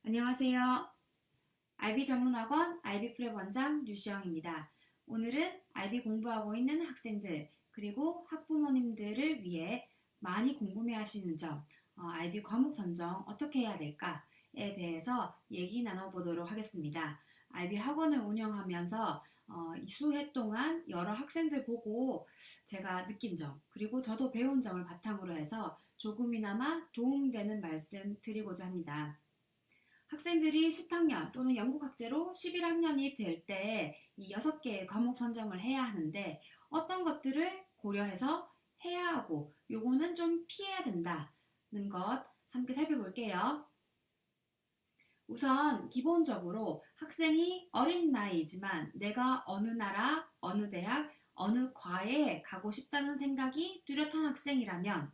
안녕하세요. IB 전문학원 IB프랩 원장 류시영입니다. 오늘은 IB 공부하고 있는 학생들 그리고 학부모님들을 위해 많이 궁금해하시는 점, IB 과목 선정 어떻게 해야 될까에 대해서 얘기 나눠보도록 하겠습니다. IB 학원을 운영하면서 이 수해 동안 여러 학생들 보고 제가 느낀 점, 그리고 저도 배운 점을 바탕으로 해서 조금이나마 도움되는 말씀 드리고자 합니다. 학생들이 10학년 또는 영국학제로 11학년이 될 때 이 6개의 과목 선정을 해야 하는데 어떤 것들을 고려해서 해야 하고 요거는 좀 피해야 된다는 것 함께 살펴볼게요. 우선 기본적으로 학생이 어린 나이이지만 내가 어느 나라, 어느 대학, 어느 과에 가고 싶다는 생각이 뚜렷한 학생이라면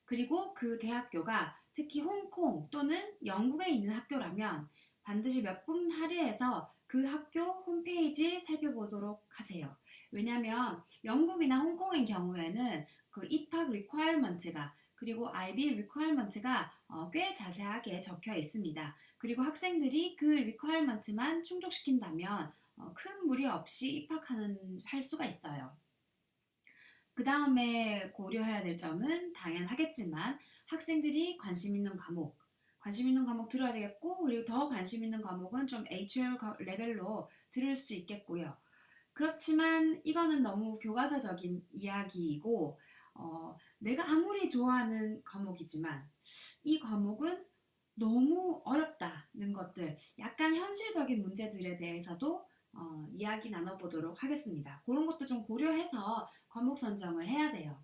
그리고 그 대학교가 특히 홍콩 또는 영국에 있는 학교라면 반드시 몇 분 할애해서 그 학교 홈페이지 살펴보도록 하세요. 왜냐하면 영국이나 홍콩인 경우에는 그 입학 리퀘어먼트가 그리고 IB 리퀘어먼트가 꽤 자세하게 적혀 있습니다. 그리고 학생들이 그 리퀘어먼트만 충족시킨다면 큰 무리 없이 할 수가 있어요. 그 다음에 고려해야 될 점은 당연하겠지만 학생들이 관심 있는 과목 들어야 되겠고 그리고 더 관심 있는 과목은 좀 HL 레벨로 들을 수 있겠고요. 그렇지만 이거는 너무 교과서적인 이야기이고 내가 아무리 좋아하는 과목이지만 이 과목은 너무 어렵다는 것들, 약간 현실적인 문제들에 대해서도 이야기 나눠보도록 하겠습니다. 그런 것도 좀 고려해서 과목 선정을 해야 돼요.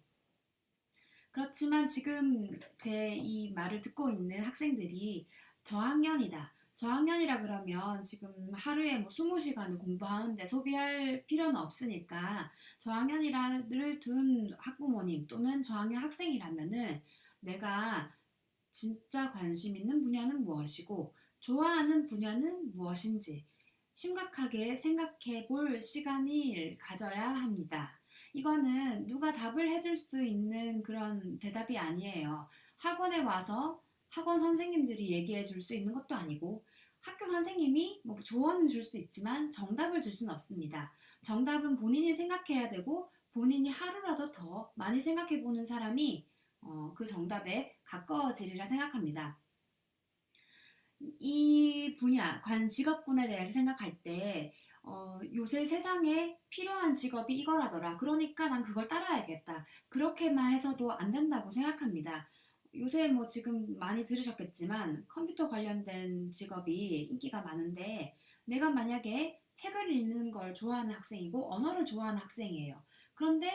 그렇지만 지금 제 이 말을 듣고 있는 학생들이 저학년이다. 저학년이라 그러면 지금 하루에 뭐 20시간을 공부하는데 소비할 필요는 없으니까 저학년이라를 둔 학부모님 또는 저학년 학생이라면은 내가 진짜 관심 있는 분야는 무엇이고 좋아하는 분야는 무엇인지 심각하게 생각해 볼 시간을 가져야 합니다. 이거는 누가 답을 해줄 수 있는 그런 대답이 아니에요. 학원에 와서 학원 선생님들이 얘기해 줄 수 있는 것도 아니고 학교 선생님이 뭐 조언은 줄 수 있지만 정답을 줄 수는 없습니다. 정답은 본인이 생각해야 되고 본인이 하루라도 더 많이 생각해 보는 사람이 그 정답에 가까워지리라 생각합니다. 이 분야, 직업군에 대해서 생각할 때 요새 세상에 필요한 직업이 이거라더라. 그러니까 난 그걸 따라야겠다. 그렇게만 해서도 안 된다고 생각합니다. 요새 뭐 지금 많이 들으셨겠지만 컴퓨터 관련된 직업이 인기가 많은데 내가 만약에 책을 읽는 걸 좋아하는 학생이고 언어를 좋아하는 학생이에요. 그런데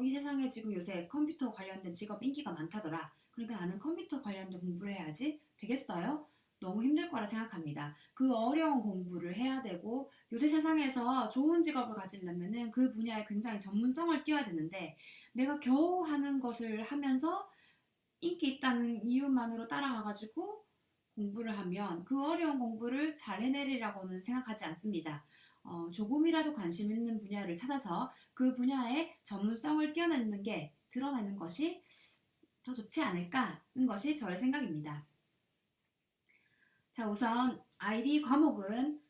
이 세상에 지금 요새 컴퓨터 관련된 직업 인기가 많다더라. 그러니까 나는 컴퓨터 관련된 공부를 해야지. 되겠어요? 너무 힘들 거라 생각합니다. 그 어려운 공부를 해야 되고 요새 세상에서 좋은 직업을 가지려면은 그 분야에 굉장히 전문성을 띄워야 되는데 내가 겨우 하는 것을 하면서 인기 있다는 이유만으로 따라가가지고 공부를 하면 그 어려운 공부를 잘 해내리라고는 생각하지 않습니다. 조금이라도 관심 있는 분야를 찾아서 그 분야의 전문성을 드러내는 것이 더 좋지 않을까하는 것이 저의 생각입니다. 자, 우선 IB 과목은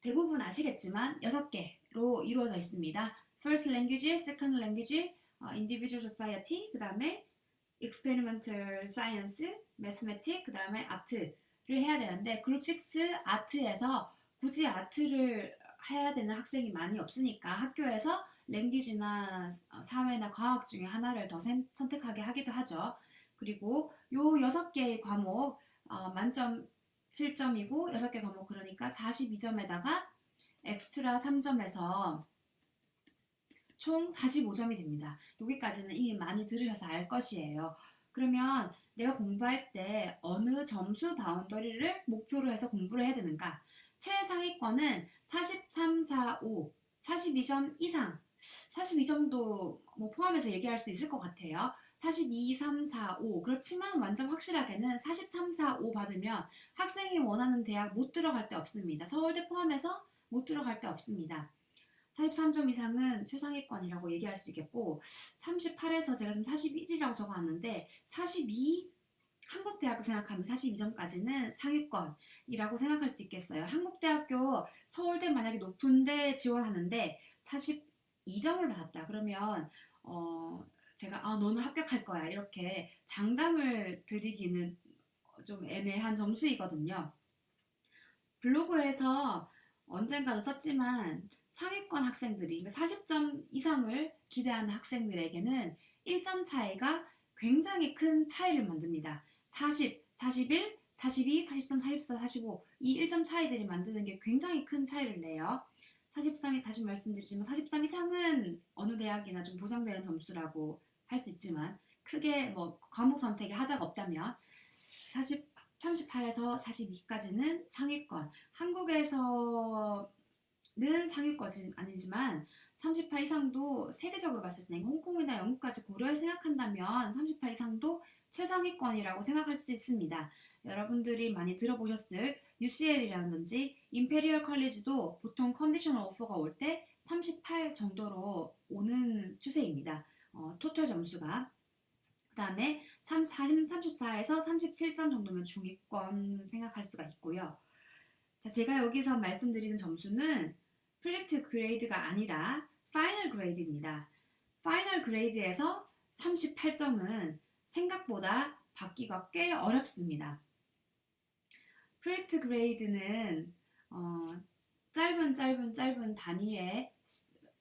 대부분 아시겠지만 6개로 이루어져 있습니다. First Language, Second Language, Individual Society, 그 다음에 Experimental Science, Mathematics, 그 다음에 아트를 해야 되는데 그룹 6 아트에서 굳이 아트를 해야 되는 학생이 많이 없으니까 학교에서 랭귀지나 사회나 과학 중에 하나를 더 선택하게 하기도 하죠. 그리고 요 6개의 과목 만점 7점이고 6개 과목 그러니까 42점에다가 엑스트라 3점에서 총 45점이 됩니다. 여기까지는 이미 많이 들으셔서 알 것이에요. 그러면 내가 공부할 때 어느 점수 바운더리를 목표로 해서 공부를 해야 되는가? 최상위권은 43, 4, 5, 42점 이상 42점도 뭐 포함해서 얘기할 수 있을 것 같아요. 42, 3, 4, 5 그렇지만 완전 확실하게는 43, 4, 5 받으면 학생이 원하는 대학 못 들어갈 데 없습니다. 서울대 포함해서 못 들어갈 데 없습니다. 43점 이상은 최상위권이라고 얘기할 수 있겠고 38에서 제가 지금 41이라고 적어놨는데 42 한국대학교 생각하면 42점까지는 상위권이라고 생각할 수 있겠어요. 한국대학교 서울대 만약에 높은데 지원하는데 42점을 받았다. 그러면 제가 너는 합격할 거야 이렇게 장담을 드리기는 좀 애매한 점수이거든요. 블로그에서 언젠가도 썼지만 상위권 학생들이 40점 이상을 기대하는 학생들에게는 1점 차이가 굉장히 큰 차이를 만듭니다. 40, 41, 42, 43, 44, 45 이 1점 차이들이 만드는 게 굉장히 큰 차이를 내요. 43이 다시 말씀드리지만 43 이상은 어느 대학이나 좀 보장되는 점수라고 할 수 있지만 크게 뭐 과목 선택에 하자가 없다면 40, 38에서 42까지는 상위권. 한국에서는 상위권은 아니지만 38 이상도 세계적으로 봤을 때 홍콩이나 영국까지 고려해 생각한다면 38 이상도 최상위권이라고 생각할 수 있습니다. 여러분들이 많이 들어보셨을 UCL이라든지 임페리얼 컬리지도 보통 컨디셔널 오퍼가 올 때 38 정도로 오는 추세입니다. 토탈 점수가. 그 다음에 34에서 37점 정도면 중위권 생각할 수가 있고요. 자, 제가 여기서 말씀드리는 점수는 프로젝트 그레이드가 아니라 파이널 그레이드입니다. 파이널 그레이드에서 38점은 생각보다 받기가 꽤 어렵습니다. 프로젝트 그레이드는 짧은 단위의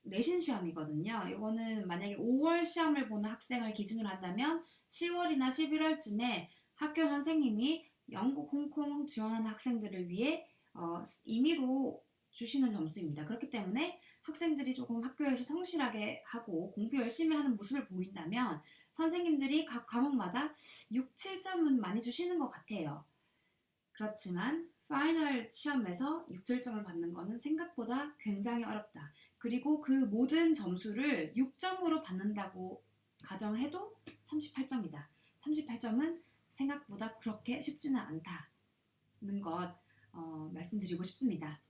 내신 시험이거든요. 이거는 만약에 5월 시험을 보는 학생을 기준으로 한다면 10월이나 11월쯤에 학교 선생님이 영국, 홍콩 지원하는 학생들을 위해 임의로 주시는 점수입니다. 그렇기 때문에 학생들이 조금 학교에서 성실하게 하고 공부 열심히 하는 모습을 보인다면 선생님들이 각 과목마다 6, 7점은 많이 주시는 것 같아요. 그렇지만 파이널 시험에서 6, 7점을 받는 것은 생각보다 굉장히 어렵다. 그리고 그 모든 점수를 6점으로 받는다고 가정해도 38점이다. 38점은 생각보다 그렇게 쉽지는 않다는 것 말씀드리고 싶습니다.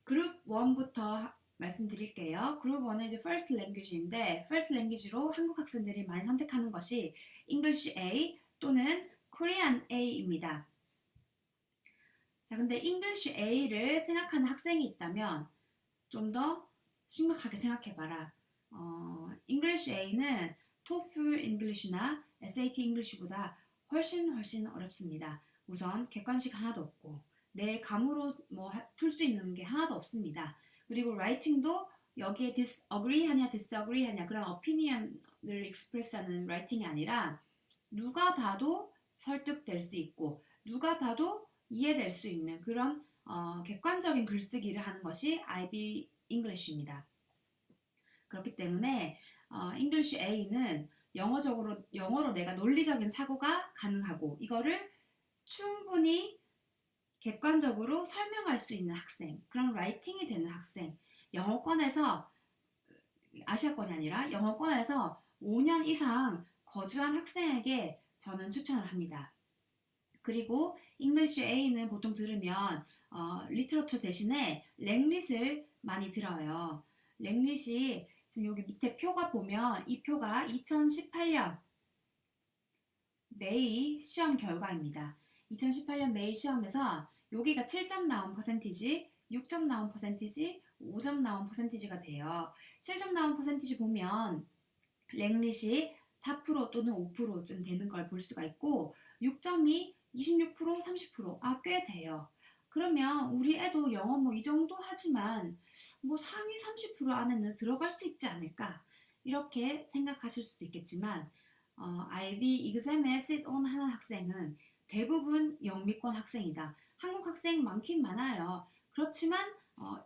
그룹 1부터 말씀드릴게요. 그룹 1은 이제 First Language인데 First Language로 한국 학생들이 많이 선택하는 것이 English A 또는 Korean A입니다. 자, 근데 English A를 생각하는 학생이 있다면 좀 더 심각하게 생각해봐라. English A는 TOEFL English나 SAT English보다 훨씬 어렵습니다. 우선 객관식 하나도 없고 내 감으로 뭐 풀 수 있는 게 하나도 없습니다. 그리고 라이팅도 여기에 disagree 하냐 disagree 하냐 그런 opinion을 express하는 라이팅이 아니라 누가 봐도 설득될 수 있고 누가 봐도 이해될 수 있는 그런 객관적인 글쓰기를 하는 것이 IB English입니다. 그렇기 때문에 English A는 영어로 내가 논리적인 사고가 가능하고 이거를 충분히 객관적으로 설명할 수 있는 학생, 그런 라이팅이 되는 학생, 영어권에서 아시아권이 아니라 영어권에서 5년 이상 거주한 학생에게 저는 추천을 합니다. 그리고 English A는 보통 들으면 리터러처 대신에 랭릿을 많이 들어요. 랭릿이 지금 여기 밑에 표가 보면 이 표가 2018년 메이 시험 결과입니다. 2018년 메이 시험에서 여기가 7점 나온 퍼센티지, 6점 나온 퍼센티지, 5점 나온 퍼센티지가 돼요. 7점 나온 퍼센티지 보면 랭릿이 4% 또는 5%쯤 되는 걸 볼 수가 있고 6점이 26%, 30%, 꽤 돼요. 그러면 우리 애도 영어 뭐 이 정도 하지만 뭐 상위 30% 안에는 들어갈 수 있지 않을까 이렇게 생각하실 수도 있겠지만 IB exam에 sit-on 하는 학생은 대부분 영미권 학생이다. 한국 학생 많긴 많아요. 그렇지만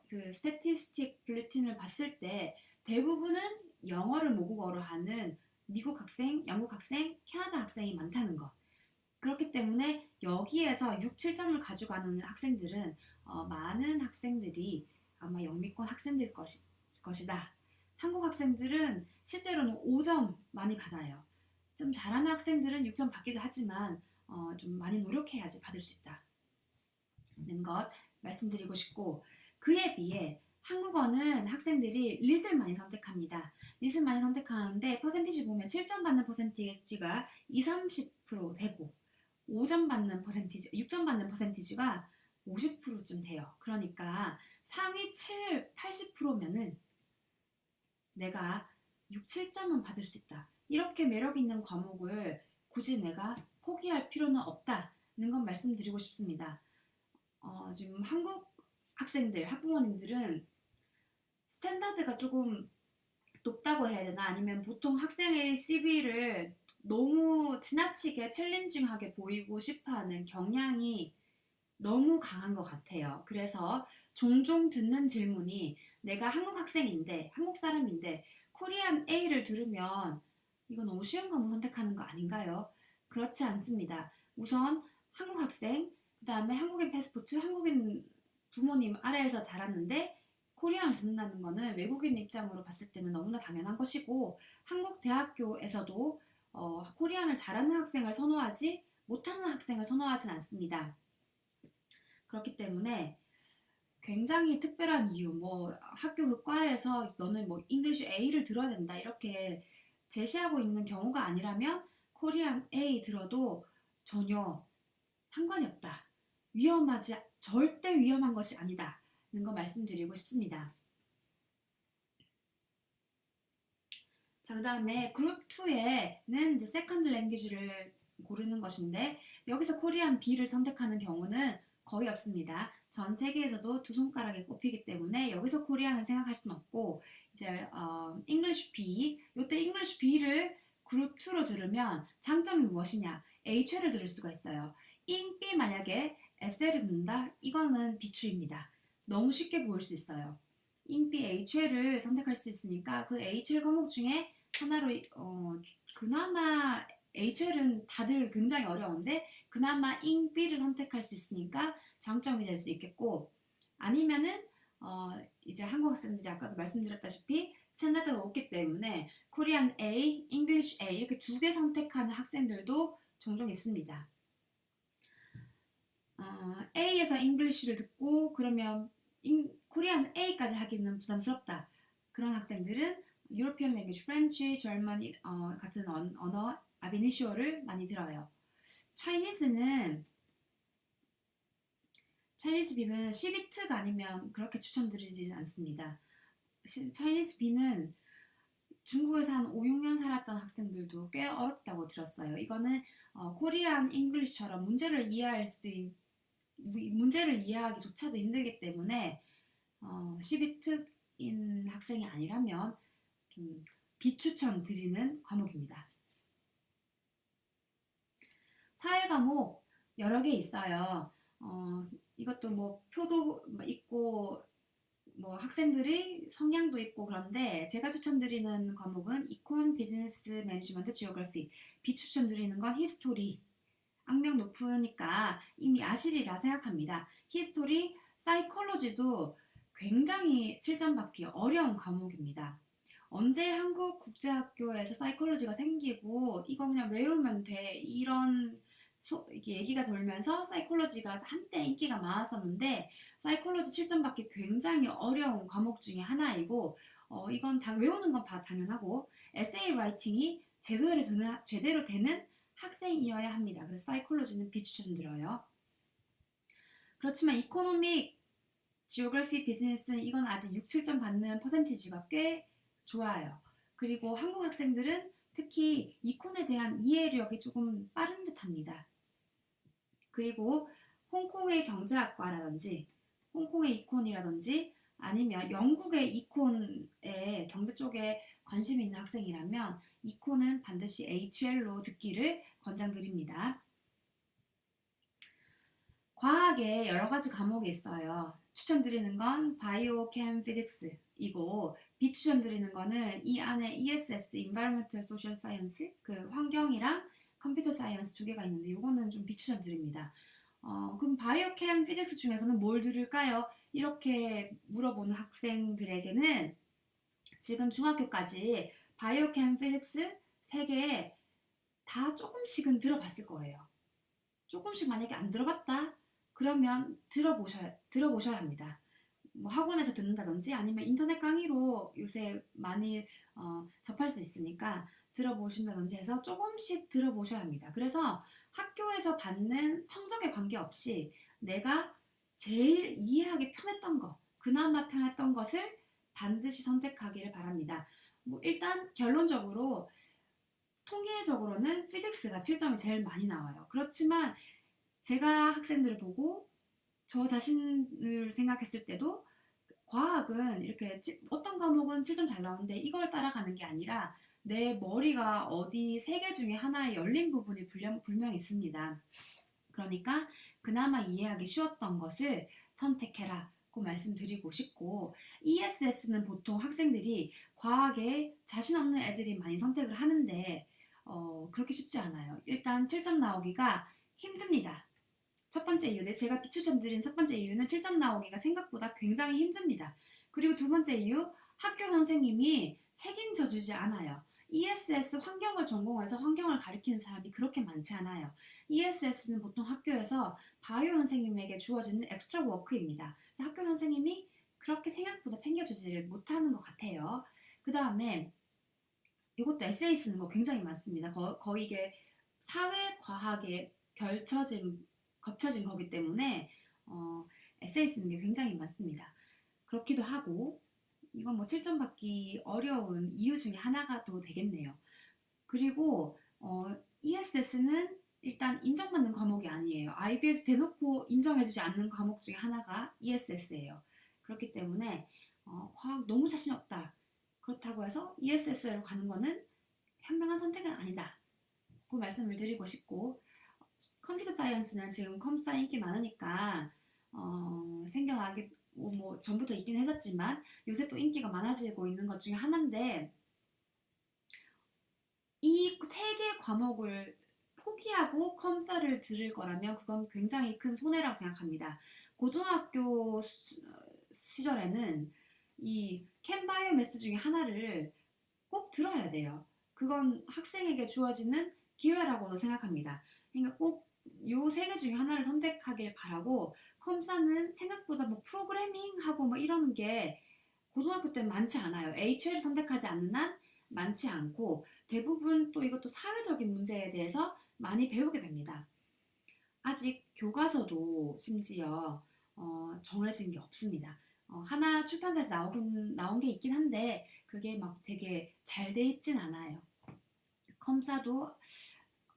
그 스태티스틱 블루틴을 봤을 때 대부분은 영어를 모국어로 하는 미국 학생, 영국 학생, 캐나다 학생이 많다는 것. 그렇기 때문에 여기에서 6, 7점을 가져가는 학생들은 많은 학생들이 아마 영미권 학생들 것이다. 한국 학생들은 실제로는 5점 많이 받아요. 좀 잘하는 학생들은 6점 받기도 하지만 좀 많이 노력해야지 받을 수 있다는 것 말씀드리고 싶고 그에 비해 한국어는 학생들이 릿을 많이 선택합니다. 릿을 많이 선택하는데 퍼센티지 보면 7점 받는 퍼센티지가 2, 30% 되고 5점 받는 퍼센티지, 6점 받는 퍼센티지가 50%쯤 돼요. 그러니까 상위 7, 80%면은 내가 6, 7점은 받을 수 있다. 이렇게 매력 있는 과목을 굳이 내가 포기할 필요는 없다는 건 말씀드리고 싶습니다. 지금 한국 학생들, 학부모님들은 스탠다드가 조금 높다고 해야 되나? 아니면 보통 학생의 CV를 너무 지나치게 챌린징하게 보이고 싶어하는 경향이 너무 강한 것 같아요. 그래서 종종 듣는 질문이 내가 한국 학생인데, 한국 사람인데, 코리안 A를 들으면 이거 너무 쉬운 과목 선택하는 거 아닌가요? 그렇지 않습니다. 우선 한국 학생, 그 다음에 한국인 패스포트, 한국인 부모님 아래에서 자랐는데 코리안을 듣는다는 거는 외국인 입장으로 봤을 때는 너무나 당연한 것이고 한국 대학교에서도 코리안을 잘하는 학생을 선호하지 못하는 학생을 선호하진 않습니다. 그렇기 때문에 굉장히 특별한 이유, 뭐 학교 그 과에서 너는 뭐 잉글리시 A를 들어야 된다 이렇게 제시하고 있는 경우가 아니라면 코리안 A 들어도 전혀 상관이 없다. 위험하지 절대 위험한 것이 아니다는 거 말씀드리고 싶습니다. 자, 그 다음에 그룹 2에는 이제 세컨드 랭귀지를 고르는 것인데 여기서 코리안 B를 선택하는 경우는 거의 없습니다. 전 세계에서도 두 손가락에 꼽히기 때문에 여기서 코리안을 생각할 수는 없고 이제 English B 이때 English B를 그룹 2로 들으면 장점이 무엇이냐? HL을 들을 수가 있어요. 잉 B 만약에 SL을 듣는다? 이거는 비추입니다. 너무 쉽게 보일 수 있어요. 잉 B HL을 선택할 수 있으니까 그 HL 과목 중에 하나로 그나마 HL은 다들 굉장히 어려운데 그나마 잉 B를 선택할 수 있으니까 장점이 될 수 있겠고 아니면은 이제 한국 학생들이 아까도 말씀드렸다시피 스탠다드가 높기 때문에 코리안 A, 잉글리시 A 이렇게 두 개 선택하는 학생들도 종종 있습니다. A에서 잉글리시를 듣고 그러면 코리안 A까지 하기는 부담스럽다. 그런 학생들은 유로피언 랭귀지, 프렌치, 절만 같은 언어 아비니시오를 많이 들어요. 차이니스는 차이니스 B는 12특 아니면 그렇게 추천드리지 않습니다. 차이니스 B는 중국에서 한 5, 6년 살았던 학생들도 꽤 어렵다고 들었어요. 이거는 코리안 잉글리시처럼 문제를 이해하기조차도 힘들기 때문에 12특인 학생이 아니라면 좀 비추천 드리는 과목입니다. 사회 과목 여러 개 있어요. 이것도 뭐 표도 있고 뭐 학생들이 성향도 있고 그런데 제가 추천드리는 과목은 이콘, 비즈니스, 매니지먼트, 지오그래피 비추천드리는 건 히스토리 악명 높으니까 이미 아시리라 생각합니다. 히스토리, 사이콜로지도 굉장히 7점 받기 어려운 과목입니다. 언제 한국 국제학교에서 사이콜로지가 생기고 이거 그냥 외우면 돼 이런 이게 얘기가 돌면서 사이콜로지가 한때 인기가 많았었는데 사이콜로지 7점 받기 굉장히 어려운 과목 중에 하나이고 이건 다 외우는 건 당연하고 에세이 라이팅이 제대로 되는 학생이어야 합니다. 그래서 사이콜로지는 비추천드려요. 그렇지만 이코노믹, 지오그래피, 비즈니스는 이건 아직 6, 7점 받는 퍼센티지가 꽤 좋아요. 그리고 한국 학생들은 특히 이콘에 대한 이해력이 조금 빠른 듯합니다. 그리고 홍콩의 경제학과라든지 홍콩의 이콘이라든지 아니면 영국의 이콘의 경제 쪽에 관심이 있는 학생이라면 이콘은 반드시 HL로 듣기를 권장드립니다. 과학에 여러 가지 과목이 있어요. 추천드리는 건 바이오, 캠, 피직스이고 비추천드리는 거는 이 안에 ESS, Environmental Social Science, 그 환경이랑 컴퓨터 사이언스 두 개가 있는데 이거는 좀 비추천드립니다. 그럼 바이오, 캠, 피직스 중에서는 뭘 들을까요? 이렇게 물어보는 학생들에게는 지금 중학교까지 바이오, 캠, 피직스 세 개 다 조금씩은 들어봤을 거예요. 조금씩 만약에 안 들어봤다? 그러면 들어보셔야 합니다. 뭐 학원에서 듣는다든지 아니면 인터넷 강의로 요새 많이 접할 수 있으니까 들어보신다든지 해서 조금씩 들어보셔야 합니다. 그래서 학교에서 받는 성적에 관계없이 내가 제일 이해하기 편했던 거, 그나마 편했던 것을 반드시 선택하기를 바랍니다. 뭐 일단 결론적으로 통계적으로는 피직스가 7점이 제일 많이 나와요. 그렇지만 제가 학생들을 보고 저 자신을 생각했을 때도 과학은 이렇게 어떤 과목은 7점 잘 나오는데 이걸 따라가는 게 아니라 내 머리가 어디 세 개 중에 하나에 열린 부분이 분명히 있습니다. 그러니까 그나마 이해하기 쉬웠던 것을 선택해라 고 말씀드리고 싶고, ESS는 보통 학생들이 과학에 자신 없는 애들이 많이 선택을 하는데 그렇게 쉽지 않아요. 일단 7점 나오기가 힘듭니다. 첫 번째 이유, 제가 비추천드린 첫 번째 이유는 7점 나오기가 생각보다 굉장히 힘듭니다. 그리고 두 번째 이유, 학교 선생님이 책임져 주지 않아요. ESS 환경을 전공해서 환경을 가르치는 사람이 그렇게 많지 않아요. ESS는 보통 학교에서 바이오 선생님에게 주어지는 엑스트라 워크입니다. 그래서 학교 선생님이 그렇게 생각보다 챙겨주지를 못하는 것 같아요. 그 다음에 이것도 에세이 쓰는 거 굉장히 많습니다. 거의 이게 사회과학에 거쳐진 거기 때문에 에세이 쓰는 게 굉장히 많습니다. 그렇기도 하고 이건 뭐 7점 받기 어려운 이유 중에 하나가 또 되겠네요. 그리고 ESS는 일단 인정받는 과목이 아니에요. IB에서 대놓고 인정해주지 않는 과목 중에 하나가 ESS예요. 그렇기 때문에 과학 너무 자신 없다. 그렇다고 해서 ESS로 가는 거는 현명한 선택은 아니다. 그 말씀을 드리고 싶고, 컴퓨터 사이언스는 지금 컴사 인기 많으니까 생겨나기 뭐 전부터 있긴 했었지만 요새 또 인기가 많아지고 있는 것 중에 하나인데, 이 세 개 과목을 포기하고 컴사를 들을 거라면 그건 굉장히 큰 손해라고 생각합니다. 고등학교 시절에는 이 캠바이오매스 중에 하나를 꼭 들어야 돼요. 그건 학생에게 주어지는 기회라고도 생각합니다. 그러니까 꼭 요 세 개 중에 하나를 선택하길 바라고, 컴사는 생각보다 뭐 프로그래밍하고 뭐 이런 게 고등학교 때는 많지 않아요. HL을 선택하지 않는 한 많지 않고, 대부분 또 이것도 사회적인 문제에 대해서 많이 배우게 됩니다. 아직 교과서도 심지어 정해진 게 없습니다. 하나 출판사에서 나온 게 있긴 한데 그게 막 되게 잘 돼 있진 않아요.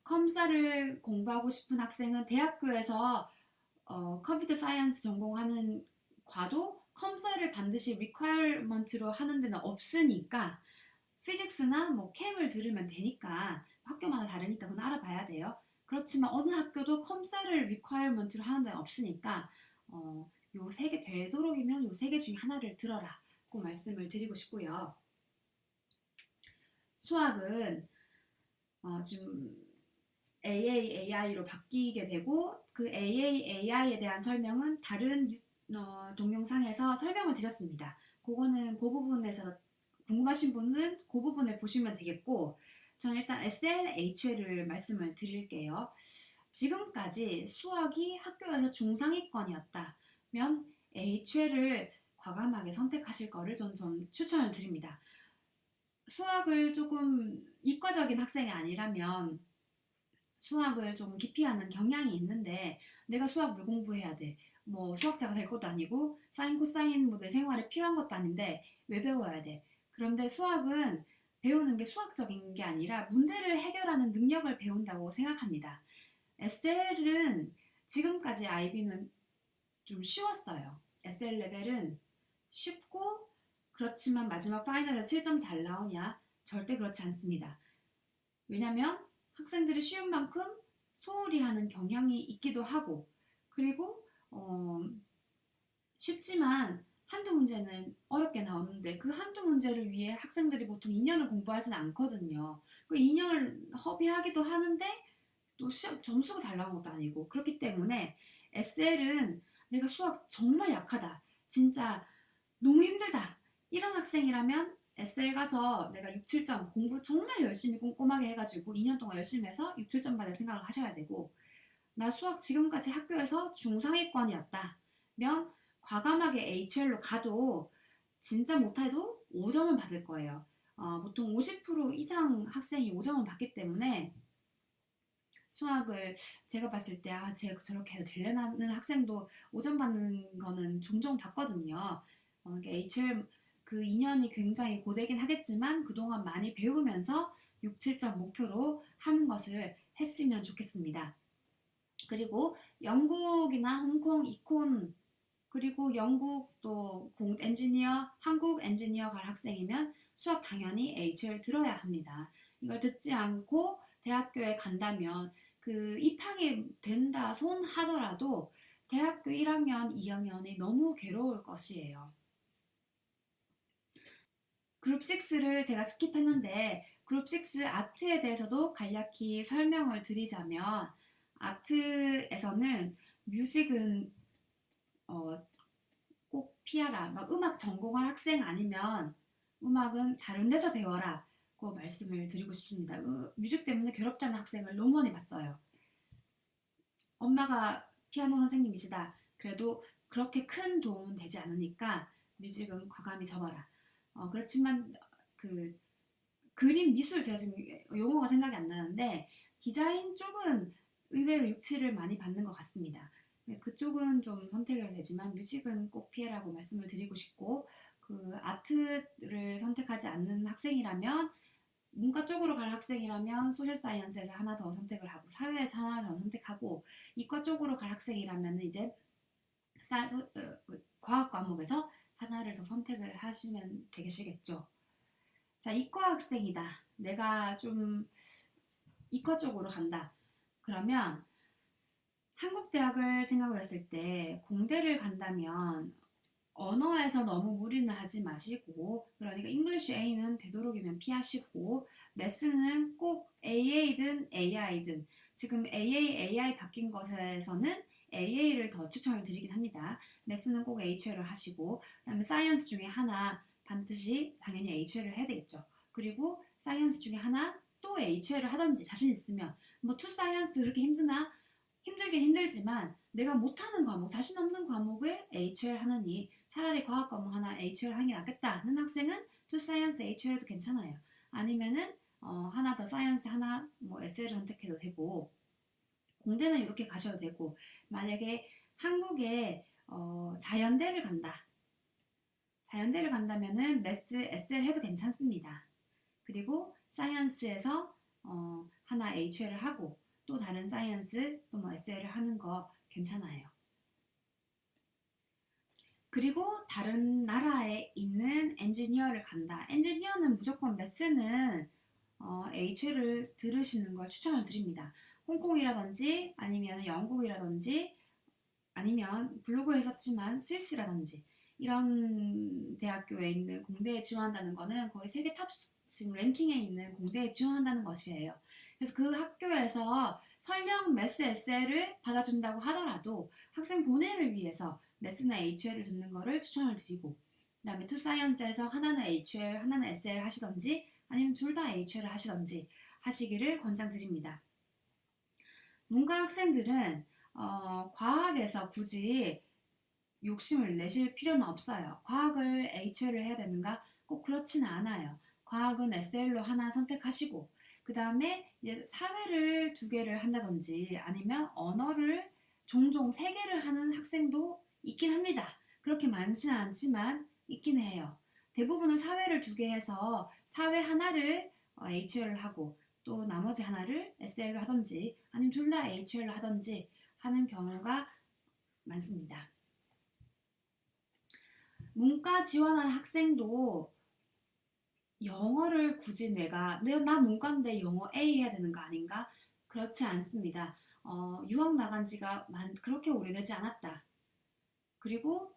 컴사를 공부하고 싶은 학생은 대학교에서 컴퓨터 사이언스 전공하는 과도 컴사를 반드시 리퀘어먼트로 하는 데는 없으니까 피직스나 뭐 캠을 들으면 되니까, 학교마다 다르니까 그건 알아봐야 돼요. 그렇지만 어느 학교도 컴사를 리퀘어먼트로 하는 데는 없으니까 요 세 개 되도록이면 요 세 개 중에 하나를 들어라 고 말씀을 드리고 싶고요. 수학은 지금 AAAI로 바뀌게 되고, 그 AAAI에 대한 설명은 다른 동영상에서 설명을 드렸습니다. 그거는 그 부분에서 궁금하신 분은 그 부분을 보시면 되겠고, 저는 일단 SLHL을 말씀을 드릴게요. 지금까지 수학이 학교에서 중상위권이었다면 HL을 과감하게 선택하실 거를 전 추천을 드립니다. 수학을 조금 이과적인 학생이 아니라면 수학을 좀 기피하는 경향이 있는데, 내가 수학 왜 공부해야 돼? 뭐 수학자가 될 것도 아니고 사인 코사인 뭐 내 생활에 필요한 것도 아닌데 왜 배워야 돼? 그런데 수학은 배우는 게 수학적인 게 아니라 문제를 해결하는 능력을 배운다고 생각합니다. SL은 지금까지 IB는 좀 쉬웠어요. SL 레벨은 쉽고, 그렇지만 마지막 파이널에서 7점 잘 나오냐? 절대 그렇지 않습니다. 왜냐면 학생들이 쉬운 만큼 소홀히 하는 경향이 있기도 하고, 그리고 쉽지만 한두 문제는 어렵게 나오는데 그 한두 문제를 위해 학생들이 보통 2년을 공부하진 않거든요. 그 2년을 허비하기도 하는데 또 시험 점수가 잘 나온 것도 아니고, 그렇기 때문에 SL은 내가 수학 정말 약하다, 진짜 너무 힘들다, 이런 학생이라면 SL 가서 내가 6, 7점 공부 정말 열심히 꼼꼼하게 해가지고 2년 동안 열심히 해서 6, 7점 받을 생각을 하셔야 되고, 나 수학 지금까지 학교에서 중상위권이었다면 과감하게 HL로 가도 진짜 못해도 5점은 받을 거예요. 보통 50% 이상 학생이 5점은 받기 때문에 수학을 제가 봤을 때 쟤 저렇게 해도 되려나는 학생도 5점 받는 거는 종종 봤거든요. HL 그 2년이 굉장히 고되긴 하겠지만 그동안 많이 배우면서 6, 7점 목표로 하는 것을 했으면 좋겠습니다. 그리고 영국이나 홍콩, 이콘 그리고 영국 또 엔지니어, 한국 엔지니어 갈 학생이면 수학 당연히 HL 들어야 합니다. 이걸 듣지 않고 대학교에 간다면 그 입학이 된다 손 하더라도 대학교 1학년, 2학년이 너무 괴로울 것이에요. 그룹 6를 제가 스킵했는데 그룹 6 아트에 대해서도 간략히 설명을 드리자면 아트에서는 뮤직은 어, 꼭 피하라. 막 음악 전공할 학생 아니면 음악은 다른 데서 배워라. 고 말씀을 드리고 싶습니다. 뮤직 때문에 괴롭다는 학생을 너무 많이 봤어요. 엄마가 피아노 선생님이시다. 그래도 그렇게 큰 도움은 되지 않으니까 뮤직은 과감히 접어라. 그렇지만 그 그림 미술 제가 지금 용어가 생각이 안 나는데 디자인 쪽은 의외로 6, 7을 많이 받는 것 같습니다. 그쪽은 좀 선택이 되지만 뮤직은 꼭 피해라고 말씀을 드리고 싶고 그 아트를 선택하지 않는 학생이라면 문과 쪽으로 갈 학생이라면 소셜 사이언스에서 하나 더 선택을 하고 사회에서 하나 더 선택하고 이과 쪽으로 갈 학생이라면 이제 과학 과목에서 하나를 더 선택을 하시면 되시겠죠. 자, 이과 학생이다. 내가 좀 이과 쪽으로 간다. 그러면 한국 대학을 생각을 했을 때 공대를 간다면 언어에서 너무 무리는 하지 마시고 그러니까 잉글리쉬 A는 되도록이면 피하시고 매스는 꼭 AA든 AI든 지금 AA, AI 바뀐 것에서는 AA를 더 추천을 드리긴 합니다. 매스는 꼭 HL을 하시고 그다음에 사이언스 중에 하나 반드시 당연히 HL을 해야 되겠죠. 그리고 사이언스 중에 하나 또 HL을 하던지 자신 있으면 뭐 투 사이언스 그렇게 힘드나? 힘들긴 힘들지만 내가 못하는 과목, 자신 없는 과목을 HL 하느니 차라리 과학 과목 하나 HL 하는 게 낫겠다는 학생은 투 사이언스 HL도 괜찮아요. 아니면은 하나 더 사이언스 하나 뭐 SL을 선택해도 되고 공대는 이렇게 가셔도 되고 만약에 한국에 자연대를 간다. 자연대를 간다면은 매스 SL 해도 괜찮습니다. 그리고 사이언스에서 하나 HL을 하고 또 다른 사이언스 또 뭐 SL을 하는 거 괜찮아요. 그리고 다른 나라에 있는 엔지니어를 간다. 엔지니어는 무조건 매스는 HL을 들으시는 걸 추천을 드립니다. 홍콩이라든지 아니면 영국이라든지 아니면 블로그에 썼지만 스위스라든지 이런 대학교에 있는 공대에 지원한다는 거는 거의 세계 탑 지금 랭킹에 있는 공대에 지원한다는 것이에요. 그래서 그 학교에서 설령 매스 에세이를 받아준다고 하더라도 학생 본인을 위해서 매스나 HL을 듣는 거를 추천을 드리고 그다음에 투 사이언스에서 하나는 HL, 하나는 SL 하시던지 아니면 둘 다 HL을 하시던지 하시기를 권장드립니다. 문과 학생들은 과학에서 굳이 욕심을 내실 필요는 없어요. 과학을 HL을 해야 되는가? 꼭 그렇지는 않아요. 과학은 SL로 하나 선택하시고 그 다음에 사회를 두 개를 한다든지 아니면 언어를 종종 세 개를 하는 학생도 있긴 합니다. 그렇게 많지는 않지만 있긴 해요. 대부분은 사회를 두 개 해서 사회 하나를 HL을 하고 또 나머지 하나를 SL로 하든지 아니면 둘 다 HL로 하든지 하는 경우가 많습니다. 문과 지원한 학생도 영어를 굳이 나 문과인데 영어 A 해야 되는 거 아닌가? 그렇지 않습니다. 유학 나간 지가 그렇게 오래되지 않았다. 그리고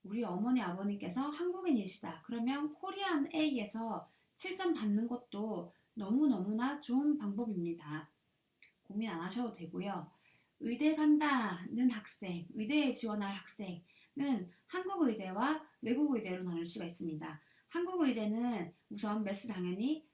우리 어머니 아버님께서 한국인이시다. 그러면 코리안 A에서 7점 받는 것도 너무너무나 좋은 방법입니다. 고민 안 하셔도 되고요. 의대 간다는 학생, 의대에 지원할 학생은 한국 의대와 외국 의대로 나눌 수가 있습니다. 한국 의대는 우선 매스 당연히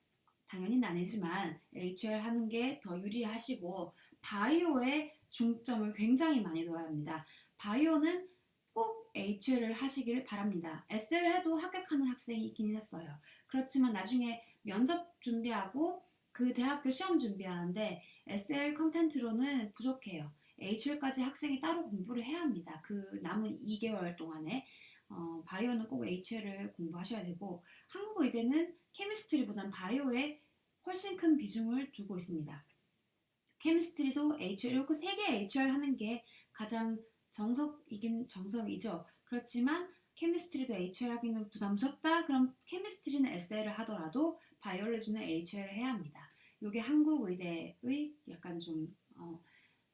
아니지만 HL 하는 게 더 유리하시고 바이오에 중점을 굉장히 많이 둬야 합니다. 바이오는 꼭 꼭 HL을 하시길 바랍니다. SL 해도 합격하는 학생이 있긴 했어요. 그렇지만 나중에 면접 준비하고 그 대학교 시험 준비하는데 SL 컨텐트로는 부족해요. HL까지 학생이 따로 공부를 해야 합니다. 그 남은 2개월 동안에 바이오는 꼭 HL을 공부하셔야 되고 한국 의대는 케미스트리보다는 바이오에 훨씬 큰 비중을 두고 있습니다. 케미스트리도 HL, 그 3개 HL 하는 게 가장 정석이긴 정석이죠. 그렇지만 케미스트리도 HL 하기는 부담스럽다. 그럼 케미스트리는 SL을 하더라도 바이올로지는 HL을 해야 합니다. 이게 한국 의대의 약간 좀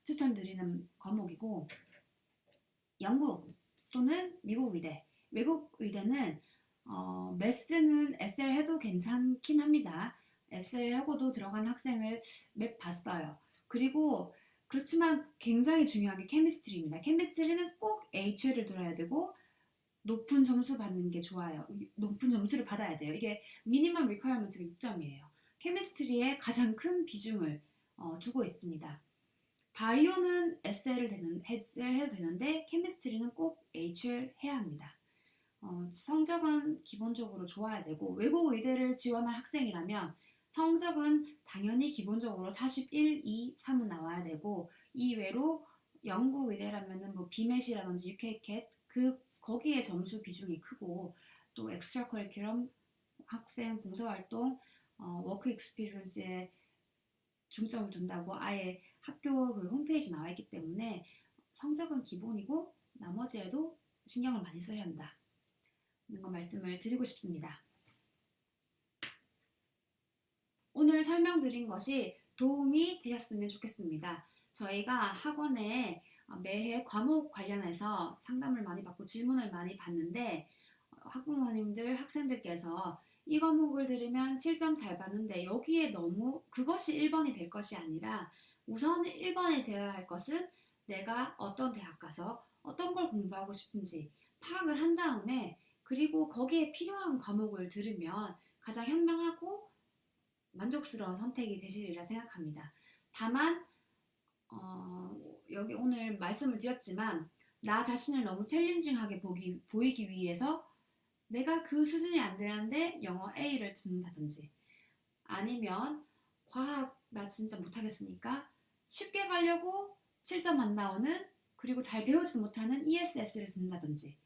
추천드리는 과목이고 영국 또는 미국 의대, 외국 의대는 매스는 SL 해도 괜찮긴 합니다. SL 하고도 들어간 학생을 몇 봤어요. 그리고 그렇지만 굉장히 중요한 게 케미스트리입니다. 케미스트리는 꼭 HL을 들어야 되고 높은 점수 받는 게 좋아요. 높은 점수를 받아야 돼요. 이게 미니멈 리퀘어먼트가 6점이에요. 케미스트리에 가장 큰 비중을 두고 있습니다. 바이오는 SL 해도 되는데 케미스트리는 꼭 HL 해야 합니다. 성적은 기본적으로 좋아야 되고 외국 의대를 지원할 학생이라면 성적은 당연히 기본적으로 41, 2, 3은 나와야 되고 이외로 영국 의대라면은 뭐 BMAT이라든지 UKCAT 거기에 점수 비중이 크고 또 엑스트라 커리큘럼 학생 봉사활동 워크 익스피리언스에 중점을 둔다고 아예 학교 그 홈페이지 나와 있기 때문에 성적은 기본이고 나머지에도 신경을 많이 써야 한다. 이런 거 말씀을 드리고 싶습니다. 오늘 설명드린 것이 도움이 되셨으면 좋겠습니다. 저희가 학원에 매해 과목 관련해서 상담을 많이 받고 질문을 많이 받는데 학부모님들, 학생들께서 이 과목을 들으면 7점 잘 받는데 여기에 너무 그것이 1번이 될 것이 아니라 우선 1번이 되어야 할 것은 내가 어떤 대학 가서 어떤 걸 공부하고 싶은지 파악을 한 다음에 그리고 거기에 필요한 과목을 들으면 가장 현명하고 만족스러운 선택이 되시리라 생각합니다. 다만 여기 오늘 말씀을 드렸지만 나 자신을 너무 챌린징하게 보이기 위해서 내가 그 수준이 안 되는데 영어 A를 듣는다든지 아니면 과학 나 진짜 못하겠으니까 쉽게 가려고 7점 안 나오는 그리고 잘 배우지도 못하는 ESS를 듣는다든지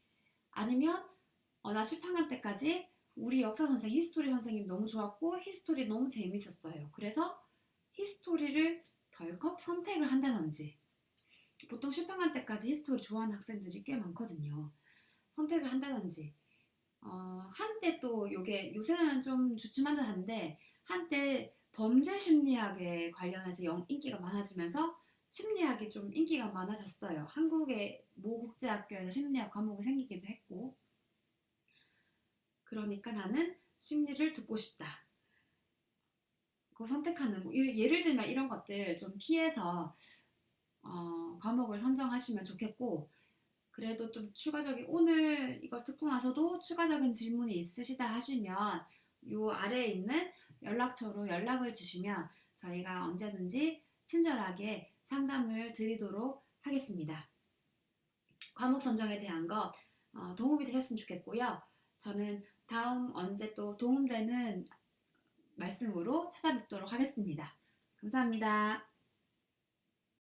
아니면 나 10학년 때까지 우리 역사 선생님, 히스토리 선생님 너무 좋았고 히스토리 너무 재밌었어요. 그래서 히스토리를 덜컥 선택을 한다든지 보통 10학년 때까지 히스토리 좋아하는 학생들이 꽤 많거든요. 선택을 한다든지 한때 또 요게 요새는 좀 주춤한 듯 한데 한때 범죄 심리학에 관련해서 인기가 많아지면서 심리학이 좀 인기가 많아졌어요. 한국의 모 국제학교에서 심리학 과목이 생기기도 했고 그러니까 나는 심리를 듣고 싶다. 그거 선택하는 거. 예를 들면 이런 것들 좀 피해서 과목을 선정하시면 좋겠고 그래도 좀 추가적인 오늘 이걸 듣고 나서도 추가적인 질문이 있으시다 하시면 요 아래에 있는 연락처로 연락을 주시면 저희가 언제든지 친절하게 상담을 드리도록 하겠습니다. 과목 선정에 대한 것 도움이 되셨으면 좋겠고요. 저는 다음 언제 또 도움되는 말씀으로 찾아뵙도록 하겠습니다. 감사합니다.